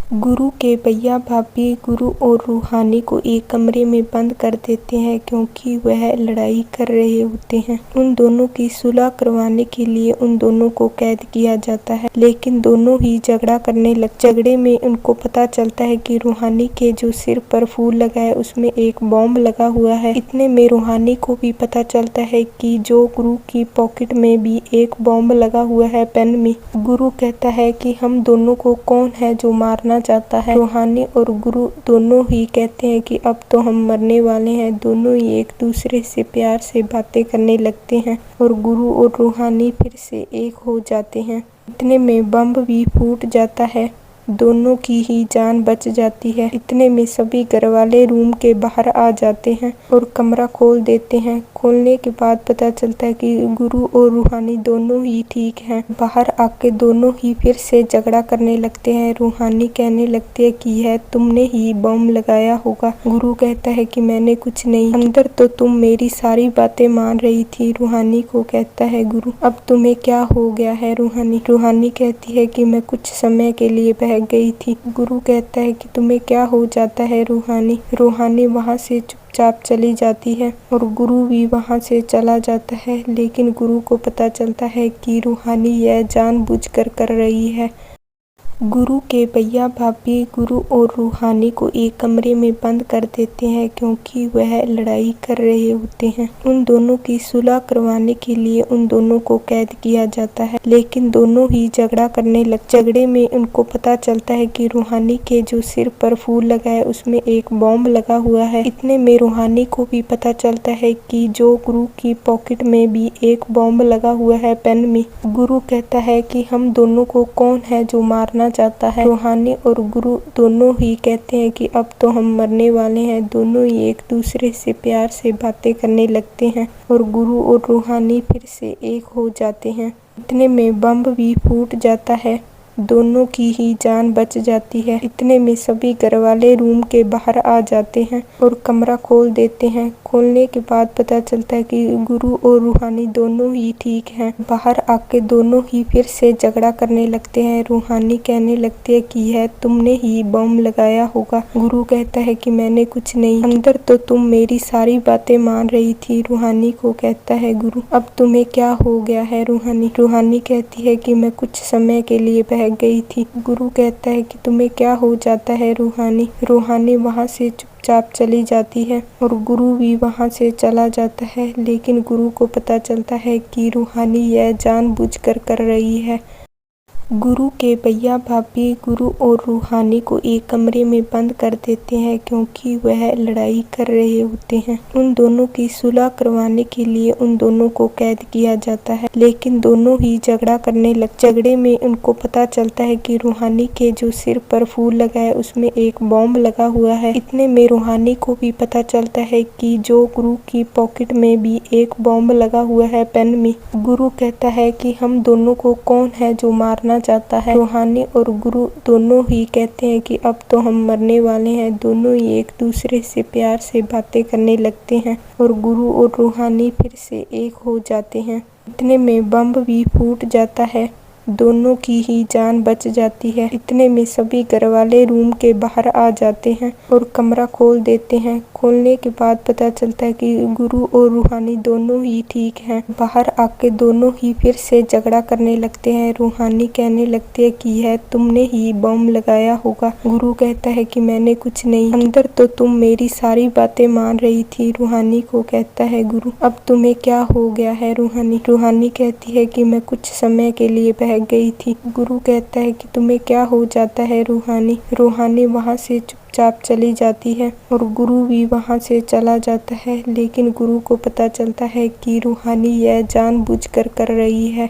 गुरु के भैया भाभी गुरु और रूहानी को एक कमरे में बंद कर देते हैं क्योंकि वह लड़ाई कर रहे होते हैं। उन दोनों की सुलह करवाने के लिए उन दोनों को कैद किया जाता है, लेकिन दोनों ही झगड़ा करने झगड़े में उनको पता चलता है कि रूहानी के जो सिर पर फूल लगा है उसमें एक बॉम्ब लगा हुआ है। इतने में रूहानी को भी पता चलता है कि जो गुरु की पॉकेट में भी एक बॉम्ब लगा हुआ है पेन में। गुरु कहता है कि हम दोनों को कौन है जो मारना चाहता है। रूहानी और गुरु दोनों ही कहते हैं कि अब तो हम मरने वाले हैं। दोनों ही एक दूसरे से प्यार से बातें करने लगते हैं और गुरु और रूहानी फिर से एक हो जाते हैं। इतने में बम भी फूट जाता है, दोनों की ही जान बच जाती है। इतने में सभी घरवाले रूम के बाहर आ जाते हैं और कमरा खोल देते हैं। खोलने के बाद पता चलता है कि गुरु और रूहानी दोनों ही ठीक हैं। बाहर आके दोनों ही फिर से झगड़ा करने लगते हैं। रूहानी कहने लगती है कि यह तुमने ही बम लगाया होगा। गुरु कहता है कि मैंने कुछ नहीं, अंदर तो तुम मेरी सारी बातें मान रही थी। रूहानी को कहता है गुरु, अब तुम्हें क्या हो गया है रूहानी। रूहानी कहती है कि मैं कुछ समय के लिए बह गई थी। गुरु कहता है कि तुम्हें क्या हो जाता है रूहानी। रूहानी वहाँ से चुपचाप चली जाती है और गुरु भी वहाँ से चला जाता है, लेकिन गुरु को पता चलता है कि रूहानी यह जानबूझकर कर रही है। गुरु के भैया भाभी गुरु और रूहानी को एक कमरे में बंद कर देते हैं क्योंकि वह लड़ाई कर रहे होते हैं। उन दोनों की सुलह करवाने के लिए उन दोनों को कैद किया जाता है, लेकिन दोनों ही झगड़ा करने झगड़े में उनको पता चलता है कि रूहानी के जो सिर पर फूल लगा है उसमें एक बॉम्ब लगा हुआ है। इतने में रूहानी को भी पता चलता है कि जो गुरु की पॉकेट में भी एक बॉम्ब लगा हुआ है पेन में। गुरु कहता है कि हम दोनों को कौन है जो मारना चाहता है। रूहानी और गुरु दोनों ही कहते हैं कि अब तो हम मरने वाले हैं। दोनों ही एक दूसरे से प्यार से बातें करने लगते हैं और गुरु और रूहानी फिर से एक हो जाते हैं। इतने में बम भी फूट जाता है, दोनों की ही जान बच जाती है। इतने में सभी घरवाले रूम के बाहर आ जाते हैं और कमरा खोल देते हैं। खोलने के बाद पता चलता है कि गुरु और रूहानी दोनों ही ठीक हैं। बाहर आके दोनों ही फिर से झगड़ा करने लगते हैं। रूहानी कहने लगती है कि यह तुमने ही बम लगाया होगा। गुरु कहता है कि मैंने कुछ नहीं, अंदर तो तुम मेरी सारी बातें मान रही थी। रूहानी को कहता है गुरु, अब तुम्हें क्या हो गया है रूहानी। रूहानी कहती है कि मैं कुछ समय के लिए बह गई थी। गुरु कहता है कि तुम्हें क्या हो जाता है रूहानी। रूहानी वहाँ से चुपचाप चली जाती है और गुरु भी वहाँ से चला जाता है, लेकिन गुरु को पता चलता है कि रूहानी यह जानबूझकर कर रही है। गुरु के भैया भाभी गुरु और रूहानी को एक कमरे में बंद कर देते हैं क्योंकि वह लड़ाई कर रहे होते हैं। उन दोनों की सुलह करवाने के लिए उन दोनों को कैद किया जाता है, लेकिन दोनों ही झगड़ा करने झगड़े में उनको पता चलता है कि रूहानी के जो सिर पर फूल लगा है उसमें एक बॉम्ब लगा हुआ है। इतने में रूहानी को भी पता चलता है कि जो गुरु की पॉकेट में भी एक बॉम्ब लगा हुआ है पेन में। गुरु कहता है कि हम दोनों को कौन है जो मारना चाहता है। रूहानी और गुरु दोनों ही कहते हैं कि अब तो हम मरने वाले हैं। दोनों ही एक दूसरे से प्यार से बातें करने लगते हैं और गुरु और रूहानी फिर से एक हो जाते हैं। इतने में बम भी फूट जाता है, दोनों की ही जान बच जाती है। इतने में सभी घरवाले रूम के बाहर आ जाते हैं और कमरा खोल देते हैं। खोलने के बाद पता चलता है कि गुरु और रूहानी दोनों ही ठीक हैं। बाहर आके दोनों ही फिर से झगड़ा करने लगते हैं। रूहानी कहने लगती है कि यह तुमने ही बम लगाया होगा। गुरु कहता है कि मैंने कुछ नहीं, अंदर तो तुम मेरी सारी बातें मान रही थी। रूहानी को कहता है गुरु, अब तुम्हें क्या हो गया है रूहानी। रूहानी कहती है कि मैं कुछ समय के लिए बह गई थी। गुरु कहता है कि तुम्हें क्या हो जाता है रूहानी। रूहानी वहाँ से चुपचाप चली जाती है और गुरु भी वहाँ से चला जाता है, लेकिन गुरु को पता चलता है कि रूहानी यह जानबूझकर कर रही है।